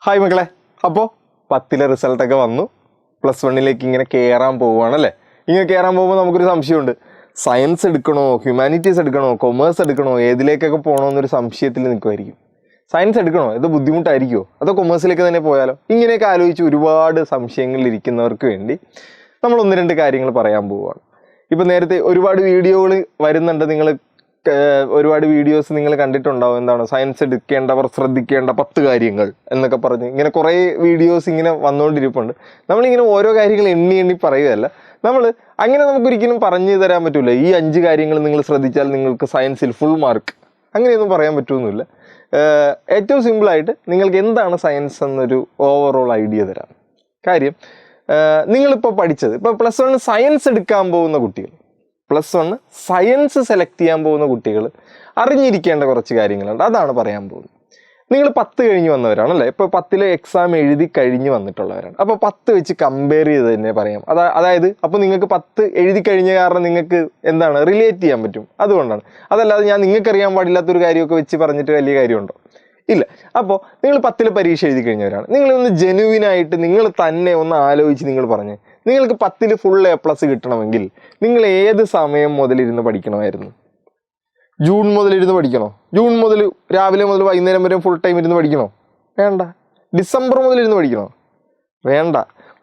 Hi മക്കളെ, അപ്പോൾ 10ലെ റിസൾട്ടൊക്കെ വന്നു. +1 ഇങ്ങനെ കയറാൻ പോവുകയാണല്ലേ. ഇങ്ങനെ കയറാൻ പോകുമ്പോൾ നമുക്കൊരു സംശയമുണ്ട്. സയൻസ് എടുക്കണോ, ഹ്യൂമാനിറ്റീസ് എടുക്കണോ, കൊമേഴ്സ് എടുക്കണോ, ഏതിലേക്കൊക്കെ പോകണമെന്നൊരു സംശയത്തിൽ നിൽക്കുമായിരിക്കും. സയൻസ് എടുക്കണോ, ഇത് ബുദ്ധിമുട്ടായിരിക്കുമോ, അതോ കൊമേഴ്സിലേക്ക് തന്നെ പോയാലോ, ഇങ്ങനെയൊക്കെ ആലോചിച്ച് ഒരുപാട് സംശയങ്ങളിലിരിക്കുന്നവർക്ക് വേണ്ടി നമ്മൾ 1-2 കാര്യങ്ങൾ പറയാൻ പോവുകയാണ്. ഇപ്പം നേരത്തെ ഒരുപാട് വീഡിയോകൾ വരുന്നുണ്ട്, ഒരുപാട് വീഡിയോസ് നിങ്ങൾ കണ്ടിട്ടുണ്ടാവും. എന്താണ് സയൻസ് എടുക്കേണ്ടവർ ശ്രദ്ധിക്കേണ്ട 10 കാര്യങ്ങൾ എന്നൊക്കെ പറഞ്ഞ് ഇങ്ങനെ കുറേ വീഡിയോസ് ഇങ്ങനെ വന്നുകൊണ്ടിരിപ്പുണ്ട്. നമ്മളിങ്ങനെ ഓരോ കാര്യങ്ങൾ എണ്ണി പറയുകയല്ല. അങ്ങനെ നമുക്കൊരിക്കലും പറഞ്ഞു തരാൻ പറ്റില്ല. ഈ 5 കാര്യങ്ങൾ നിങ്ങൾ ശ്രദ്ധിച്ചാൽ നിങ്ങൾക്ക് സയൻസിൽ ഫുൾ മാർക്ക്, അങ്ങനെയൊന്നും പറയാൻ പറ്റുമെന്നില്ല. ഏറ്റവും സിമ്പിളായിട്ട് നിങ്ങൾക്ക് എന്താണ് സയൻസ് എന്നൊരു ഓവറോൾ ഐഡിയ തരാം. കാര്യം, നിങ്ങളിപ്പോൾ പഠിച്ചത്, ഇപ്പോൾ +1 സയൻസ് എടുക്കാൻ പോകുന്ന കുട്ടികൾ, +1 സയൻസ് സെലക്ട് ചെയ്യാൻ പോകുന്ന കുട്ടികൾ അറിഞ്ഞിരിക്കേണ്ട കുറച്ച് കാര്യങ്ങളുണ്ട്. അതാണ് പറയാൻ പോകുന്നത്. നിങ്ങൾ 10 കഴിഞ്ഞ് വന്നവരാണല്ലേ. ഇപ്പോൾ 10ലെ എക്സാം എഴുതി കഴിഞ്ഞ് വന്നിട്ടുള്ളവരാണ്. അപ്പോൾ 10 വെച്ച് കമ്പയർ ചെയ്ത് തന്നെ പറയാം. അതായത് അപ്പോൾ നിങ്ങൾക്ക് 10 എഴുതി കഴിഞ്ഞ കാരണം നിങ്ങൾക്ക് എന്താണ് റിലേറ്റ് ചെയ്യാൻ പറ്റും, അതുകൊണ്ടാണ്. അതല്ലാതെ ഞാൻ നിങ്ങൾക്കറിയാൻ പാടില്ലാത്തൊരു കാര്യമൊക്കെ വെച്ച് പറഞ്ഞിട്ട് വലിയ കാര്യമുണ്ടോ? ഇല്ല. അപ്പോൾ നിങ്ങൾ 10ൽ പരീക്ഷ എഴുതി കഴിഞ്ഞവരാണ്. നിങ്ങളൊന്ന് ജെനുവിനായിട്ട് നിങ്ങൾ തന്നെ ഒന്ന് ആലോചിച്ച് നിങ്ങൾ പറഞ്ഞ്, നിങ്ങൾക്ക് 10ൽ ഫുൾ A+ കിട്ടണമെങ്കിൽ നിങ്ങൾ ഏത് സമയം മുതലിരുന്ന് പഠിക്കണമായിരുന്നു? ജൂൺ മുതലിരുന്ന് പഠിക്കണോ? ജൂൺ മുതൽ രാവിലെ മുതൽ വൈകുന്നേരം വരെ ഫുൾ ടൈം ഇരുന്ന് പഠിക്കണോ? വേണ്ട. ഡിസംബർ മുതലിരുന്ന് പഠിക്കണോ? വേണ്ട.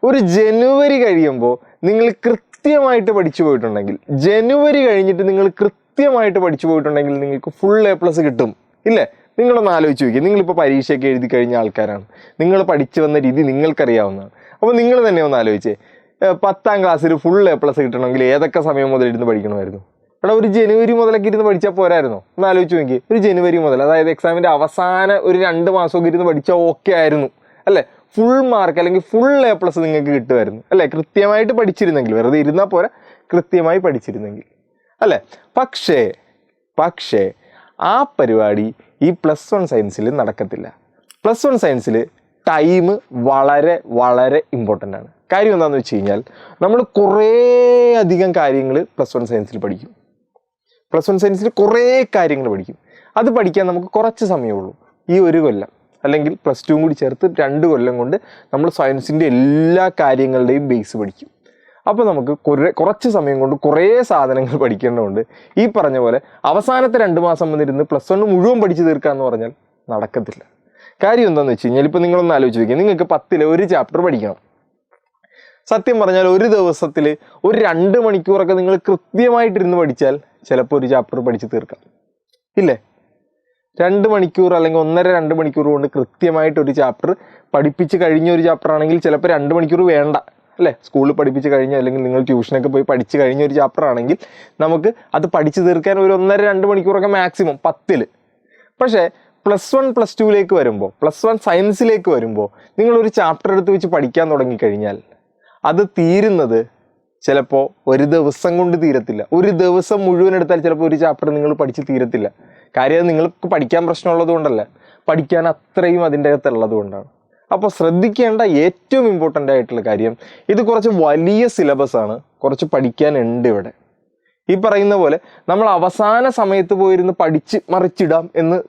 ഒരു ജനുവരി കഴിയുമ്പോൾ നിങ്ങൾ കൃത്യമായിട്ട് പഠിച്ചു പോയിട്ടുണ്ടെങ്കിൽ, ജനുവരി കഴിഞ്ഞിട്ട് നിങ്ങൾ കൃത്യമായിട്ട് പഠിച്ചു പോയിട്ടുണ്ടെങ്കിൽ നിങ്ങൾക്ക് ഫുൾ A+ കിട്ടും, ഇല്ലേ? നിങ്ങളൊന്ന് ആലോചിച്ച് നോക്കിയാൽ, നിങ്ങളിപ്പോൾ പരീക്ഷയൊക്കെ എഴുതി കഴിഞ്ഞ ആൾക്കാരാണ്, നിങ്ങൾ പഠിച്ചു വന്ന രീതി നിങ്ങൾക്കറിയാവുന്നതാണ്. അപ്പോൾ നിങ്ങൾ തന്നെ ഒന്ന് ആലോചിച്ചേ, 10ാം ക്ലാസ്സിൽ ഫുൾ A+ കിട്ടണമെങ്കിൽ ഏതൊക്കെ സമയം മുതൽ ഇരുന്ന് പഠിക്കണമായിരുന്നു? അവിടെ ഒരു ജനുവരി മുതലൊക്കെ ഇരുന്ന് പഠിച്ചാൽ പോരായിരുന്നോ? ഒന്ന് ആലോചിച്ച് നോക്കി. ഒരു ജനുവരി മുതൽ, അതായത് എക്സാമിൻ്റെ അവസാന ഒരു 2 മാസമൊക്കെ ഇരുന്ന് പഠിച്ചാൽ ഓക്കെ ആയിരുന്നു, അല്ലേ? ഫുൾ മാർക്ക് അല്ലെങ്കിൽ ഫുൾ A+ നിങ്ങൾക്ക് കിട്ടുമായിരുന്നു, അല്ലേ? കൃത്യമായിട്ട് പഠിച്ചിരുന്നെങ്കിൽ, വെറുതെ ഇരുന്നാൽ പോരാ, കൃത്യമായി പഠിച്ചിരുന്നെങ്കിൽ, അല്ലേ? പക്ഷേ ആ പരിപാടി ഈ +1 സയൻസിൽ നടക്കത്തില്ല. +1 സയൻസിൽ ടൈം വളരെ വളരെ ഇമ്പോർട്ടൻ്റ് ആണ്. കാര്യം എന്താണെന്ന് വെച്ച് കഴിഞ്ഞാൽ, നമ്മൾ കുറേ അധികം കാര്യങ്ങൾ +1 സയൻസിൽ പഠിക്കും. +1 സയൻസിൽ കുറേ കാര്യങ്ങൾ പഠിക്കും. അത് പഠിക്കാൻ നമുക്ക് കുറച്ച് സമയമുള്ളൂ. ഈ 1 കൊല്ലം അല്ലെങ്കിൽ +2 കൂടി ചേർത്ത് 2 കൊല്ലം കൊണ്ട് നമ്മൾ സയൻസിൻ്റെ എല്ലാ കാര്യങ്ങളുടെയും ബേസ് പഠിക്കും. അപ്പോൾ നമുക്ക് കുറച്ച് സമയം കൊണ്ട് കുറേ സാധനങ്ങൾ പഠിക്കേണ്ടതുണ്ട്. ഈ പറഞ്ഞ പോലെ അവസാനത്തെ 2 മാസം വന്നിരുന്ന് +1 മുഴുവൻ പഠിച്ച് തീർക്കാമെന്ന് പറഞ്ഞാൽ നടക്കത്തില്ല. കാര്യം എന്താണെന്ന് വെച്ച് കഴിഞ്ഞാൽ, ഇപ്പോൾ നിങ്ങളൊന്ന് ആലോചിച്ച് നോക്കിയാൽ, നിങ്ങൾക്ക് 10ൽ ഒരു ചാപ്റ്റർ പഠിക്കണം. സത്യം പറഞ്ഞാൽ ഒരു ദിവസത്തിൽ ഒരു 2 മണിക്കൂറൊക്കെ നിങ്ങൾ കൃത്യമായിട്ടിരുന്ന് പഠിച്ചാൽ ചിലപ്പോൾ ഒരു ചാപ്റ്റർ പഠിച്ച് തീർക്കാം, ഇല്ലേ? 2 മണിക്കൂർ അല്ലെങ്കിൽ 1.5-2 മണിക്കൂർ കൊണ്ട് കൃത്യമായിട്ട് ഒരു ചാപ്റ്റർ പഠിപ്പിച്ച് കഴിഞ്ഞ ഒരു ചാപ്റ്റർ ആണെങ്കിൽ ചിലപ്പോൾ 2 മണിക്കൂർ വേണ്ട, അല്ലേ? സ്കൂളിൽ പഠിപ്പിച്ച് കഴിഞ്ഞ അല്ലെങ്കിൽ നിങ്ങൾ ട്യൂഷനൊക്കെ പോയി പഠിച്ച് കഴിഞ്ഞ ഒരു ചാപ്റ്റർ ആണെങ്കിൽ നമുക്ക് അത് പഠിച്ച് തീർക്കാൻ ഒരു 1.5-2 മണിക്കൂറൊക്കെ മാക്സിമം 10ൽ. പക്ഷേ +1 +2ലേക്ക് വരുമ്പോൾ, +1 സയൻസിലേക്ക് വരുമ്പോൾ നിങ്ങളൊരു ചാപ്റ്റർ എടുത്ത് വെച്ച് പഠിക്കാൻ തുടങ്ങിക്കഴിഞ്ഞാൽ അത് തീരുന്നത് ചിലപ്പോൾ ഒരു ദിവസം കൊണ്ട് തീരത്തില്ല. ഒരു ദിവസം മുഴുവൻ എടുത്താൽ ചിലപ്പോൾ ഒരു ചാപ്റ്റർ നിങ്ങൾ പഠിച്ച് തീരത്തില്ല. കാര്യം നിങ്ങൾക്ക് പഠിക്കാൻ പ്രശ്നമുള്ളത് കൊണ്ടല്ല, പഠിക്കാൻ അത്രയും അതിൻ്റെ അകത്തുള്ളത് കൊണ്ടാണ്. അപ്പോൾ ശ്രദ്ധിക്കേണ്ട ഏറ്റവും ഇമ്പോർട്ടൻ്റ് ആയിട്ടുള്ള കാര്യം, ഇത് കുറച്ച് വലിയ സിലബസാണ്, കുറച്ച് പഠിക്കാനുണ്ട് ഇവിടെ. ഈ പറയുന്ന പോലെ നമ്മൾ അവസാന സമയത്ത് പോയിരുന്ന് പഠിച്ച് മറിച്ചിടാം എന്ന്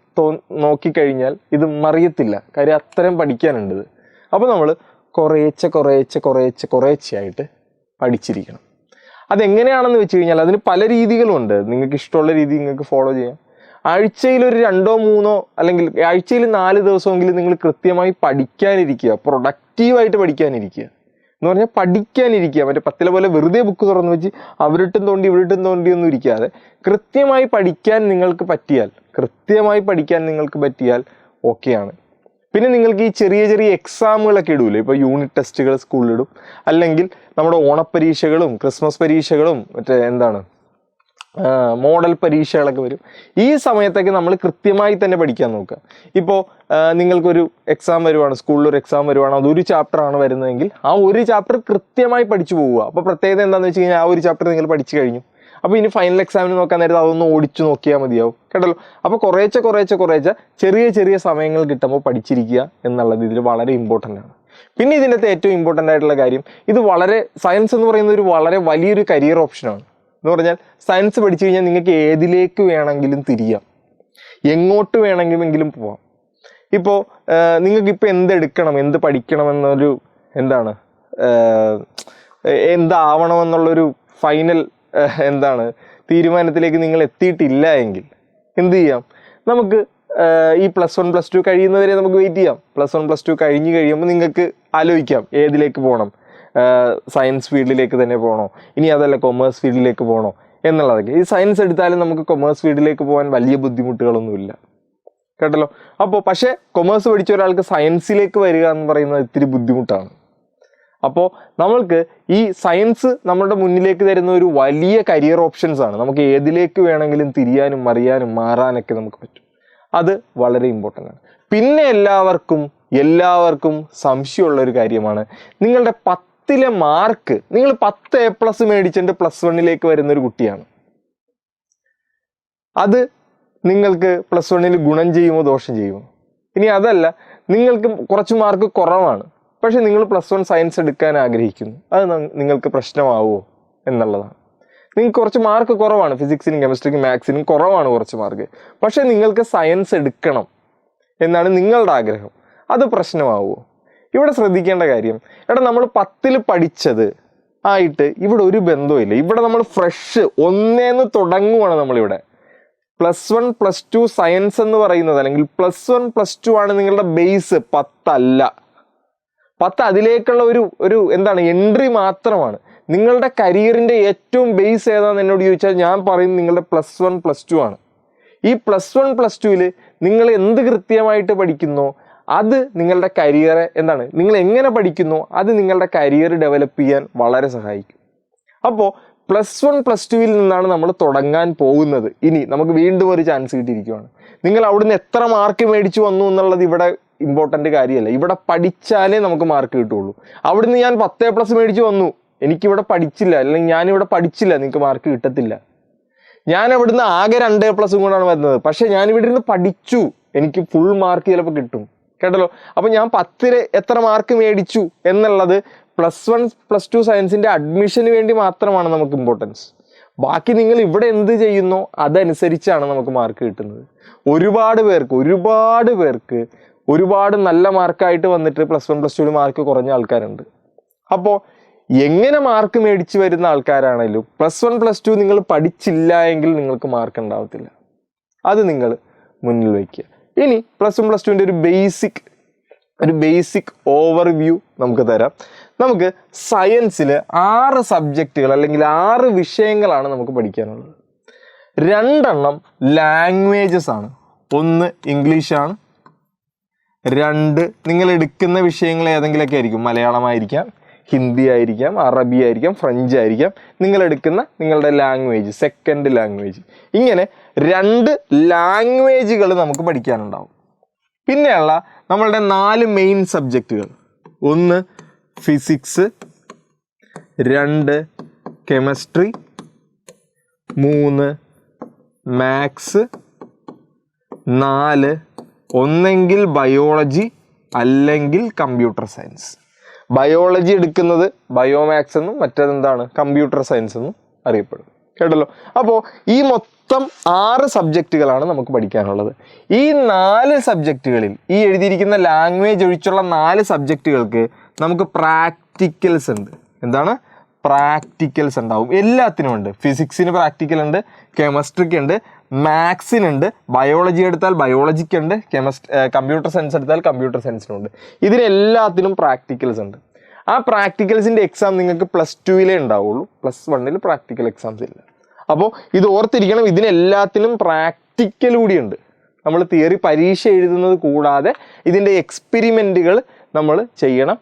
നോക്കിക്കഴിഞ്ഞാൽ ഇത് മറിയത്തില്ല. കാര്യം അത്രയും പഠിക്കാനുണ്ട്. അപ്പോൾ നമ്മൾ കുറേശ്ശെയായിട്ട് പഠിച്ചിരിക്കണം. അതെങ്ങനെയാണെന്ന് വെച്ച് കഴിഞ്ഞാൽ അതിന് പല രീതികളുണ്ട്. നിങ്ങൾക്ക് ഇഷ്ടമുള്ള രീതി നിങ്ങൾക്ക് ഫോളോ ചെയ്യാം. ആഴ്ചയിൽ ഒരു 2-3 അല്ലെങ്കിൽ ആഴ്ചയിൽ 4 ദിവസമെങ്കിലും നിങ്ങൾ കൃത്യമായി പഠിക്കാനിരിക്കുക, പ്രൊഡക്റ്റീവായിട്ട് പഠിക്കാനിരിക്കുക. എന്ന് പറഞ്ഞാൽ പഠിക്കാനിരിക്കുക, മറ്റേ 10ലെ പോലെ വെറുതെ ബുക്ക് തുറന്ന് വെച്ച് അവിടിട്ടും തോണ്ടി ഇവിടിട്ടും തോണ്ടി ഒന്നും ഇരിക്കാതെ കൃത്യമായി പഠിക്കാൻ നിങ്ങൾക്ക് പറ്റിയാൽ ഓക്കെയാണ്. പിന്നെ നിങ്ങൾക്ക് ഈ ചെറിയ എക്സാമുകളൊക്കെ ഇടൂലേ, ഇപ്പോൾ യൂണിറ്റ് ടെസ്റ്റുകൾ സ്കൂളിലിടും, അല്ലെങ്കിൽ നമ്മുടെ ഓണപ്പരീക്ഷകളും ക്രിസ്മസ് പരീക്ഷകളും മറ്റേ മോഡൽ പരീക്ഷകളൊക്കെ വരും. ഈ സമയത്തൊക്കെ നമ്മൾ കൃത്യമായി തന്നെ പഠിക്കാൻ നോക്കുക. ഇപ്പോൾ നിങ്ങൾക്കൊരു എക്സാം വരുവാണ്, സ്കൂളിലൊരു എക്സാം വരുവാണ്, അതൊരു ചാപ്റ്ററാണ് വരുന്നതെങ്കിൽ ആ ഒരു ചാപ്റ്റർ കൃത്യമായി പഠിച്ചു പോവുക. അപ്പോൾ പ്രത്യേകത എന്താണെന്ന് വെച്ച് കഴിഞ്ഞാൽ, ആ ഒരു ചാപ്റ്റർ നിങ്ങൾ പഠിച്ചു കഴിഞ്ഞു. അപ്പോൾ ഇനി ഫൈനൽ എക്സാമിന് നോക്കാൻ നേരത്തെ അതൊന്ന് ഓടിച്ചു നോക്കിയാൽ മതിയാവും, കേട്ടല്ലോ. അപ്പോൾ കുറേശ്ശെ ചെറിയ സമയങ്ങൾ കിട്ടുമ്പോൾ പഠിച്ചിരിക്കുക എന്നുള്ളത് ഇതിൽ വളരെ ഇമ്പോർട്ടൻ്റ് ആണ്. പിന്നെ ഇതിൻ്റെ ഏറ്റവും ഇമ്പോർട്ടൻ്റ് ആയിട്ടുള്ള കാര്യം, ഇത് സയൻസ് എന്ന് പറയുന്നത് ഒരു വളരെ വലിയൊരു കരിയർ ഓപ്ഷനാണ്. എന്ന് പറഞ്ഞാൽ സയൻസ് പഠിച്ചു കഴിഞ്ഞാൽ നിങ്ങൾക്ക് ഏതിലേക്ക് വേണമെങ്കിലും തിരിയാം, എങ്ങോട്ട് വേണമെങ്കിലും പോവാം. ഇപ്പോൾ നിങ്ങൾക്ക് ഇപ്പോൾ എന്തെടുക്കണം, എന്ത് പഠിക്കണമെന്നൊരു എന്താണ് എന്താവണമെന്നുള്ളൊരു ഫൈനൽ എന്താണ് തീരുമാനത്തിലേക്ക് നിങ്ങൾ എത്തിയിട്ടില്ല എങ്കിൽ എന്ത് ചെയ്യാം, നമുക്ക് ഈ +1 +2 കഴിയുന്നവരെ നമുക്ക് വെയിറ്റ് ചെയ്യാം. +1 +2 കഴിഞ്ഞ് കഴിയുമ്പോൾ നിങ്ങൾക്ക് ആലോചിക്കാം ഏതിലേക്ക് പോകണം, സയൻസ് ഫീൽഡിലേക്ക് തന്നെ പോകണോ, ഇനി അതല്ല കൊമേഴ്സ് ഫീൽഡിലേക്ക് പോകണോ എന്നുള്ളതൊക്കെ. ഈ സയൻസ് എടുത്താലും നമുക്ക് കൊമേഴ്സ് ഫീൽഡിലേക്ക് പോകാൻ വലിയ ബുദ്ധിമുട്ടുകളൊന്നുമില്ല, കേട്ടല്ലോ. അപ്പോൾ പക്ഷേ കൊമേഴ്സ് പഠിച്ച ഒരാൾക്ക് സയൻസിലേക്ക് വരിക എന്ന് പറയുന്നത് ഇത്തിരി ബുദ്ധിമുട്ടാണ്. അപ്പോൾ നമ്മൾക്ക് ഈ സയൻസ് നമ്മുടെ മുന്നിലേക്ക് തരുന്ന ഒരു വലിയ കരിയർ ഓപ്ഷൻസ് ആണ്. നമുക്ക് ഏതിലേക്ക് വേണമെങ്കിലും തിരിയാനും അറിയാനും മാറാനൊക്കെ നമുക്ക് പറ്റും. അത് വളരെ ഇമ്പോർട്ടൻ്റ് ആണ്. പിന്നെ എല്ലാവർക്കും സംശയമുള്ളൊരു കാര്യമാണ് നിങ്ങളുടെ 10ലെ മാർക്ക്. നിങ്ങൾ 10 A+ മേടിച്ചിട്ട് +1 വരുന്നൊരു കുട്ടിയാണ്. അത് നിങ്ങൾക്ക് +1 ഗുണം ചെയ്യുമോ ദോഷം ചെയ്യുമോ? ഇനി അതല്ല, നിങ്ങൾക്ക് കുറച്ച് മാർക്ക് കുറവാണ്, പക്ഷെ നിങ്ങൾ +1 സയൻസ് എടുക്കാൻ ആഗ്രഹിക്കുന്നു, അത് നിങ്ങൾക്ക് പ്രശ്നമാവുമോ എന്നുള്ളതാണ്. നിങ്ങൾക്ക് കുറച്ച് മാർക്ക് കുറവാണ്, ഫിസിക്സിനും കെമിസ്ട്രിക്കും മാത്സിനും കുറവാണ് കുറച്ച് മാർക്ക്, പക്ഷെ നിങ്ങൾക്ക് സയൻസ് എടുക്കണം എന്നാണ് നിങ്ങളുടെ ആഗ്രഹം, അത് പ്രശ്നമാവുമോ? ഇവിടെ ശ്രദ്ധിക്കേണ്ട കാര്യം, നമ്മൾ 10ൽ പഠിച്ചത് ആയിട്ട് ഇവിടെ ഒരു ബന്ധവുമില്ല. ഇവിടെ നമ്മൾ ഫ്രഷ് ഒന്നേന്ന് തുടങ്ങുവാണ്. നമ്മളിവിടെ +1 +2 സയൻസ് എന്ന് പറയുന്നത്, അല്ലെങ്കിൽ +1 +2 ആണ് നിങ്ങളുടെ ബേസ്, 10 അല്ല. 10 അതിലേക്കുള്ള ഒരു എന്താണ് എൻട്രി മാത്രമാണ്. നിങ്ങളുടെ കരിയറിൻ്റെ ഏറ്റവും ബേസ് ഏതാണെന്ന് എന്നോട് ചോദിച്ചാൽ ഞാൻ പറയും നിങ്ങളുടെ +1 +2 ആണ്. ഈ +1 +2ൽ നിങ്ങൾ എന്ത് കൃത്യമായിട്ട് പഠിക്കുന്നോ അത് നിങ്ങളുടെ കരിയറെ എന്താണ്, നിങ്ങൾ എങ്ങനെ പഠിക്കുന്നോ അത് നിങ്ങളുടെ കരിയർ ഡെവലപ്പ് ചെയ്യാൻ വളരെ സഹായിക്കും. അപ്പോൾ +1 +2ൽ നിന്നാണ് നമ്മൾ തുടങ്ങാൻ പോകുന്നത്. ഇനി നമുക്ക് വീണ്ടും ഒരു ചാൻസ് കിട്ടിയിരിക്കുകയാണ്. നിങ്ങൾ അവിടുന്ന് എത്ര മാർക്ക് മേടിച്ചു വന്നു എന്നുള്ളത് ഇവിടെ ഇമ്പോർട്ടൻ്റ് കാര്യമല്ല. ഇവിടെ പഠിച്ചാലേ നമുക്ക് മാർക്ക് കിട്ടുള്ളൂ. അവിടുന്ന് ഞാൻ 10 A+ മേടിച്ചു വന്നു, എനിക്കിവിടെ പഠിച്ചില്ല, അല്ലെങ്കിൽ ഞാനിവിടെ പഠിച്ചില്ല, നിങ്ങൾക്ക് മാർക്ക് കിട്ടത്തില്ല. ഞാൻ അവിടുന്ന് ആകെ 2 A+ കൊണ്ടാണ് വരുന്നത്, പക്ഷെ ഞാനിവിടെ ഇരുന്ന് പഠിച്ചു, എനിക്ക് ഫുൾ മാർക്ക് ചിലപ്പോൾ കിട്ടും, കേട്ടല്ലോ. അപ്പം ഞാൻ 10ൽ എത്ര മാർക്ക് മേടിച്ചു എന്നുള്ളത് +1 +2 സയൻസിൻ്റെ അഡ്മിഷന് വേണ്ടി മാത്രമാണ് നമുക്ക് ഇമ്പോർട്ടൻസ്. ബാക്കി നിങ്ങൾ ഇവിടെ എന്ത് ചെയ്യുന്നോ അതനുസരിച്ചാണ് നമുക്ക് മാർക്ക് കിട്ടുന്നത്. ഒരുപാട് പേർക്ക് ഒരുപാട് നല്ല മാർക്കായിട്ട് വന്നിട്ട് +1 +2 മാർക്ക് കുറഞ്ഞ ആൾക്കാരുണ്ട്. അപ്പോൾ എങ്ങനെ മാർക്ക് മേടിച്ച് വരുന്ന ആൾക്കാരാണെങ്കിലും +1 +2 നിങ്ങൾ പഠിച്ചില്ല എങ്കിൽ നിങ്ങൾക്ക് മാർക്ക് ഉണ്ടാവത്തില്ല. അത് നിങ്ങൾ മുന്നിൽ വയ്ക്കുക. ഇനി +1 +2ൻ്റെ ഒരു ബേസിക് ഓവർവ്യൂ നമുക്ക് തരാം. നമുക്ക് സയൻസിൽ 6 സബ്ജക്റ്റുകൾ അല്ലെങ്കിൽ 6 വിഷയങ്ങളാണ് നമുക്ക് പഠിക്കാനുള്ളത്. 2 ലാംഗ്വേജസ് ആണ്. 1 ഇംഗ്ലീഷാണ്, 2 നിങ്ങൾ എടുക്കുന്ന വിഷയങ്ങൾ ഏതെങ്കിലുമൊക്കെ ആയിരിക്കും. മലയാളമായിരിക്കാം, ഹിന്ദി ആയിരിക്കാം, അറബി ആയിരിക്കാം, ഫ്രഞ്ച് ആയിരിക്കാം. നിങ്ങൾ എടുക്കുന്ന നിങ്ങളുടെ ലാംഗ്വേജ്, സെക്കൻഡ് ലാംഗ്വേജ്. ഇങ്ങനെ 2 ലാംഗ്വേജുകൾ നമുക്ക് പഠിക്കാനുണ്ടാവും. പിന്നെയുള്ള നമ്മളുടെ 4 മെയിൻ സബ്ജക്റ്റുകൾ: 1 ഫിസിക്സ്, 2 കെമിസ്ട്രി, 3 മാത്സ്, 4 ഒന്നെങ്കിൽ ബയോളജി അല്ലെങ്കിൽ കമ്പ്യൂട്ടർ സയൻസ്. ബയോളജി എടുക്കുന്നത് ബയോമാത്സ് എന്നും മറ്റേതെന്താണ് കമ്പ്യൂട്ടർ സയൻസ് എന്നും അറിയപ്പെടും, കേട്ടല്ലോ. അപ്പോൾ ഈ മൊത്തം 6 സബ്ജക്റ്റുകളാണ് നമുക്ക് പഠിക്കാനുള്ളത്. ഈ 4 സബ്ജക്റ്റുകളിൽ ഈ എഴുതിയിരിക്കുന്ന ലാംഗ്വേജ് ഒഴിച്ചുള്ള 4 സബ്ജക്റ്റുകൾക്ക് നമുക്ക് പ്രാക്ടിക്കൽസ് ഉണ്ട്. എന്താണ്? പ്രാക്ടിക്കൽസ് ഉണ്ടാവും. എല്ലാത്തിനും ഉണ്ട്. ഫിസിക്സിന് പ്രാക്ടിക്കൽ ഉണ്ട്, കെമിസ്ട്രിക്ക് ഉണ്ട്, മാത്സിനുണ്ട്, ബയോളജി എടുത്താൽ ബയോളജിക്കുണ്ട്, കമ്പ്യൂട്ടർ സയൻസ് എടുത്താൽ കമ്പ്യൂട്ടർ സയൻസിനുണ്ട്. ഇതിനെല്ലാത്തിനും പ്രാക്ടിക്കൽസ് ഉണ്ട്. ആ പ്രാക്ടിക്കൽസിൻ്റെ എക്സാം നിങ്ങൾക്ക് +2 ഉണ്ടാവുള്ളൂ. +1 പ്രാക്ടിക്കൽ എക്സാംസ് ഇല്ല. അപ്പോൾ ഇത് ഓർത്തിരിക്കണം, ഇതിനെല്ലാത്തിനും പ്രാക്ടിക്കൽ കൂടിയുണ്ട്. നമ്മൾ തിയറി പരീക്ഷ എഴുതുന്നത് കൂടാതെ ഇതിൻ്റെ എക്സ്പെരിമെൻറ്റുകൾ നമ്മൾ ചെയ്യണം,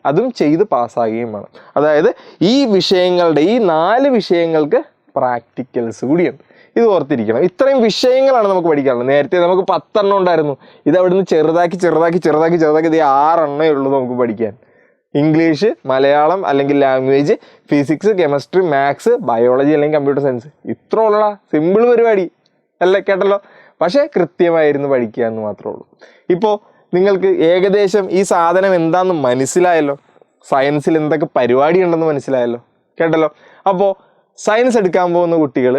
അതും ചെയ്ത് പാസ്സാകുകയും വേണം. അതായത് ഈ വിഷയങ്ങളുടെ ഈ 4 വിഷയങ്ങൾക്ക് പ്രാക്ടിക്കൽസ് കൂടിയുണ്ട്. ഇത് ഓർത്തിരിക്കണം. ഇത്രയും വിഷയങ്ങളാണ് നമുക്ക് പഠിക്കാനുള്ളത്. നേരത്തെ നമുക്ക് 10 ഉണ്ടായിരുന്നു. ഇത് അവിടുന്ന് ചെറുതാക്കി ഇത് 6 ഉള്ളൂ നമുക്ക് പഠിക്കാൻ. ഇംഗ്ലീഷ്, മലയാളം അല്ലെങ്കിൽ language, physics, chemistry, maths, biology അല്ലെങ്കിൽ കമ്പ്യൂട്ടർ സയൻസ്. ഇത്ര ഉള്ള സിമ്പിൾ പരിപാടി അല്ല, കേട്ടല്ലോ. പക്ഷേ കൃത്യമായിരുന്നു പഠിക്കുക എന്ന് മാത്രമേ ഉള്ളൂ. ഇപ്പോൾ നിങ്ങൾക്ക് ഏകദേശം ഈ സാധനം എന്താണെന്ന് മനസ്സിലായല്ലോ. സയൻസിൽ എന്തൊക്കെ പരിപാടി ഉണ്ടെന്ന് മനസ്സിലായല്ലോ, കേട്ടല്ലോ. അപ്പോൾ സയൻസ് എടുക്കാൻ പോകുന്ന കുട്ടികൾ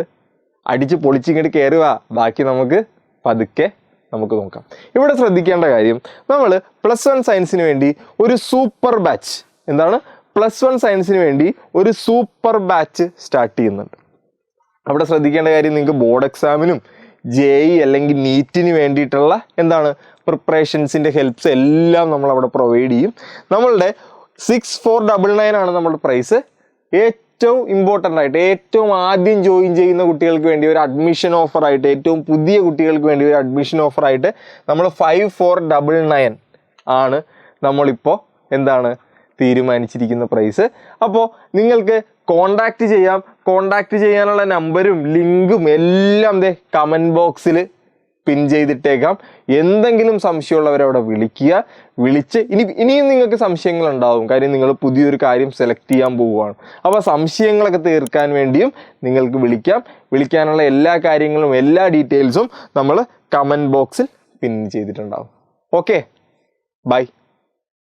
അടിച്ച് പൊളിച്ചിങ്ങോട്ട് കയറുക. ബാക്കി നമുക്ക് പതുക്കെ നമുക്ക് നോക്കാം. ഇവിടെ ശ്രദ്ധിക്കേണ്ട കാര്യം, നമ്മൾ +1 സയൻസിന് വേണ്ടി ഒരു സൂപ്പർ ബാച്ച്, എന്താണ് +1 സയൻസിന് വേണ്ടി ഒരു സൂപ്പർ ബാച്ച് സ്റ്റാർട്ട് ചെയ്യുന്നുണ്ട്. അവിടെ ശ്രദ്ധിക്കേണ്ട കാര്യം, നിങ്ങൾക്ക് ബോർഡ് എക്സാമിനും JEE അല്ലെങ്കിൽ നീറ്റിന് വേണ്ടിയിട്ടുള്ള എന്താണ് പ്രിപ്പറേഷൻസിൻ്റെ ഹെൽപ്സ് എല്ലാം നമ്മൾ അവിടെ പ്രൊവൈഡ് ചെയ്യും. നമ്മളുടെ 6499 ആണ് നമ്മുടെ പ്രൈസ്. ഏറ്റവും ഇമ്പോർട്ടൻ്റ് ആയിട്ട്, ഏറ്റവും ആദ്യം ജോയിൻ ചെയ്യുന്ന കുട്ടികൾക്ക് വേണ്ടി ഒരു അഡ്മിഷൻ ഓഫറായിട്ട്, ഏറ്റവും പുതിയ കുട്ടികൾക്ക് വേണ്ടി ഒരു അഡ്മിഷൻ ഓഫറായിട്ട് നമ്മൾ 5499 ആണ് നമ്മളിപ്പോൾ എന്താണ് തീരുമാനിച്ചിരിക്കുന്ന പ്രൈസ്. അപ്പോൾ നിങ്ങൾക്ക് കോണ്ടാക്ട് ചെയ്യാം. കോണ്ടാക്ട് ചെയ്യാനുള്ള നമ്പരും ലിങ്കും എല്ലാം കമൻറ്റ് ബോക്സിൽ പിൻ ചെയ്തിട്ടേക്കാം. എന്തെങ്കിലും സംശയമുള്ളവരവിടെ വിളിച്ച് ഇനിയും നിങ്ങൾക്ക് സംശയങ്ങളുണ്ടാവും. കാര്യം നിങ്ങൾ പുതിയൊരു കാര്യം സെലക്ട് ചെയ്യാൻ പോവുകയാണ്. അപ്പോൾ സംശയങ്ങളൊക്കെ തീർക്കാൻ വേണ്ടിയും നിങ്ങൾക്ക് വിളിക്കാനുള്ള എല്ലാ കാര്യങ്ങളും, എല്ലാ ഡീറ്റെയിൽസും നമ്മൾ കമൻറ്റ് ബോക്സിൽ പിൻ ചെയ്തിട്ടുണ്ടാവും. Okay, by.